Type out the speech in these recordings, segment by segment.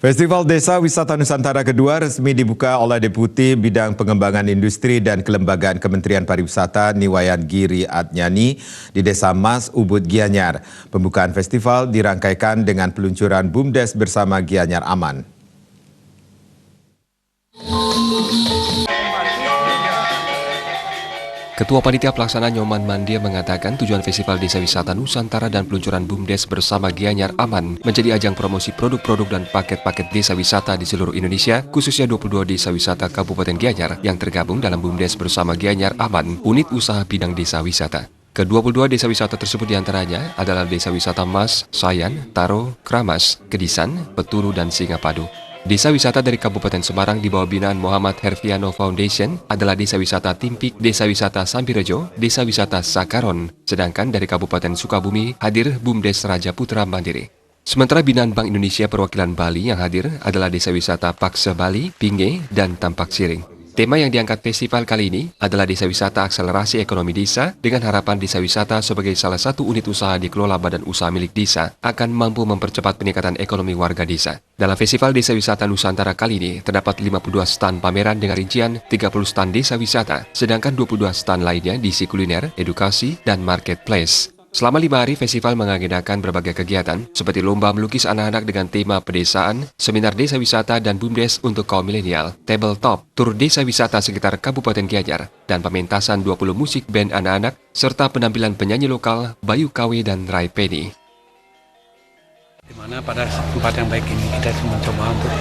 Festival Desa Wisata Nusantara kedua resmi dibuka oleh Deputi Bidang Pengembangan Industri dan Kelembagaan Kementerian Pariwisata Niwayan Giri Adnyani di Desa Mas, Ubud, Gianyar. Pembukaan festival dirangkaikan dengan peluncuran BUMDes bersama Gianyar Aman. Ketua Panitia Pelaksana Nyoman Mandia mengatakan tujuan Festival Desa Wisata Nusantara dan peluncuran BUMDes bersama Gianyar Aman menjadi ajang promosi produk-produk dan paket-paket desa wisata di seluruh Indonesia, khususnya 22 desa wisata Kabupaten Gianyar yang tergabung dalam BUMDes bersama Gianyar Aman, unit usaha bidang desa wisata. Ke-22 desa wisata tersebut diantaranya adalah Desa Wisata Mas, Sayan, Taro, Kramas, Kedisan, Peturu, dan Singapadu. Desa wisata dari Kabupaten Semarang di bawah binaan Muhammad Herfiano Foundation adalah Desa Wisata Timpik, Desa Wisata Sambirejo, Desa Wisata Sakaron. Sedangkan dari Kabupaten Sukabumi hadir BUMDes Raja Putra Mandiri. Sementara binaan Bank Indonesia perwakilan Bali yang hadir adalah Desa Wisata Pakse Bali, Pinge, dan Tampak Siring. Tema yang diangkat festival kali ini adalah Desa Wisata Akselerasi Ekonomi Desa dengan harapan desa wisata sebagai salah satu unit usaha dikelola badan usaha milik desa akan mampu mempercepat peningkatan ekonomi warga desa. Dalam Festival Desa Wisata Nusantara kali ini terdapat 52 stan pameran dengan rincian 30 stan desa wisata, sedangkan 22 stan lainnya diisi kuliner, edukasi, dan marketplace. Selama 5 hari, festival mengagendakan berbagai kegiatan seperti lomba melukis anak-anak dengan tema pedesaan, seminar desa wisata dan BUMDes untuk kaum milenial, tabletop, tur desa wisata sekitar Kabupaten Gianyar, dan pementasan 20 musik band anak-anak, serta penampilan penyanyi lokal Bayu Kawe dan Rai Penny. Di mana pada tempat yang baik ini kita mencoba untuk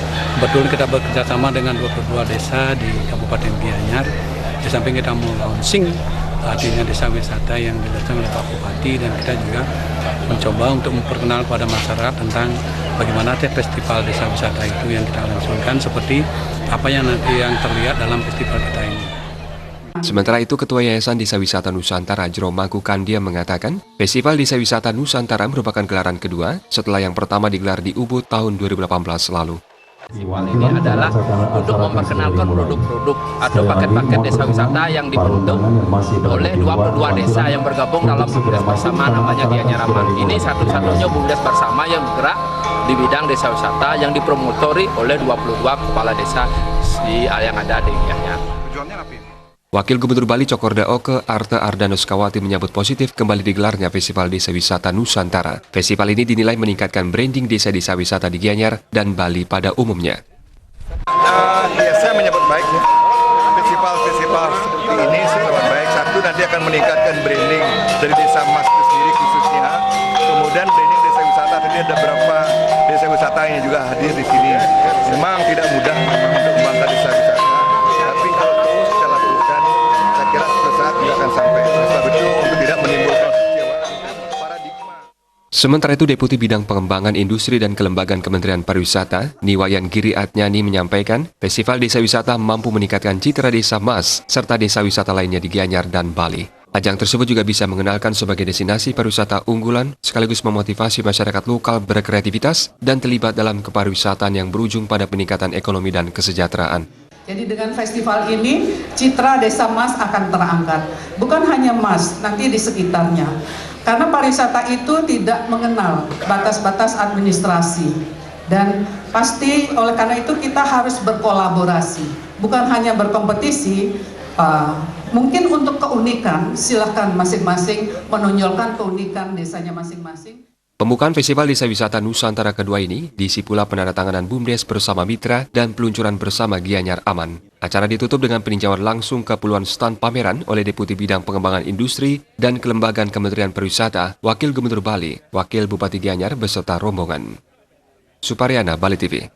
betul kita bekerja sama dengan 22 desa di Kabupaten Gianyar. Di samping kita mau launching artinya desa wisata yang dilaksanakan oleh Pak Bupati, dan kita juga mencoba untuk memperkenalkan kepada masyarakat tentang bagaimana festival desa wisata itu yang kita langsungkan seperti apa yang nanti yang terlihat dalam festival kita ini. Sementara itu, Ketua Yayasan Desa Wisata Nusantara Jeromaku Kandia mengatakan, Festival Desa Wisata Nusantara merupakan gelaran kedua setelah yang pertama digelar di Ubud tahun 2018 lalu. Festival ini adalah untuk memperkenalkan produk-produk atau paket-paket desa wisata yang dibentuk oleh 22 desa yang bergabung dalam BUMDes bersama namanya Gianyar Aman. Ini satu-satunya BUMDes bersama yang bergerak di bidang desa wisata yang dipromotori oleh 22 kepala desa yang ada di Gianyar. Wakil Gubernur Bali Cokorda Oke Arte Ardanuskawati menyambut positif kembali digelarnya Festival Desa Wisata Nusantara. Festival ini dinilai meningkatkan branding desa-desa wisata di Gianyar dan Bali pada umumnya. Saya menyambut baik ya. Festival seperti ini sangat baik. Satu, nanti akan meningkatkan branding dari Desa Mas itu sendiri khususnya. Kemudian branding desa wisata, tadi ada beberapa desa wisata yang juga hadir di sini. Memang tidak mudah untuk mengembangkan desa wisata. Tapi kalau terus kita lakukan, saya kira suatu saat kita akan sampai betul untuk tidak menimbulkan paradigma. Sementara itu, Deputi Bidang Pengembangan Industri dan Kelembagaan Kementerian Pariwisata, Niwayan Giri Adnyani menyampaikan, Festival Desa Wisata mampu meningkatkan citra Desa Mas, serta desa wisata lainnya di Gianyar dan Bali. Ajang tersebut juga bisa mengenalkan sebagai destinasi pariwisata unggulan, sekaligus memotivasi masyarakat lokal berkreativitas dan terlibat dalam kepariwisataan yang berujung pada peningkatan ekonomi dan kesejahteraan. Jadi dengan festival ini, citra Desa Mas akan terangkat. Bukan hanya Mas, nanti di sekitarnya. Karena pariwisata itu tidak mengenal batas-batas administrasi. Dan pasti oleh karena itu kita harus berkolaborasi. Bukan hanya berkompetisi, mungkin untuk keunikan, silahkan masing-masing menonjolkan keunikan desanya masing-masing. Pembukaan Festival Desa Wisata Nusantara kedua ini diisi pula penandatanganan BUMDes bersama Mitra dan peluncuran bersama Gianyar Aman. Acara ditutup dengan peninjauan langsung ke puluhan stan pameran oleh Deputi Bidang Pengembangan Industri dan Kelembagaan Kementerian Pariwisata, Wakil Gubernur Bali, Wakil Bupati Gianyar beserta rombongan. Suparyana, Bali TV.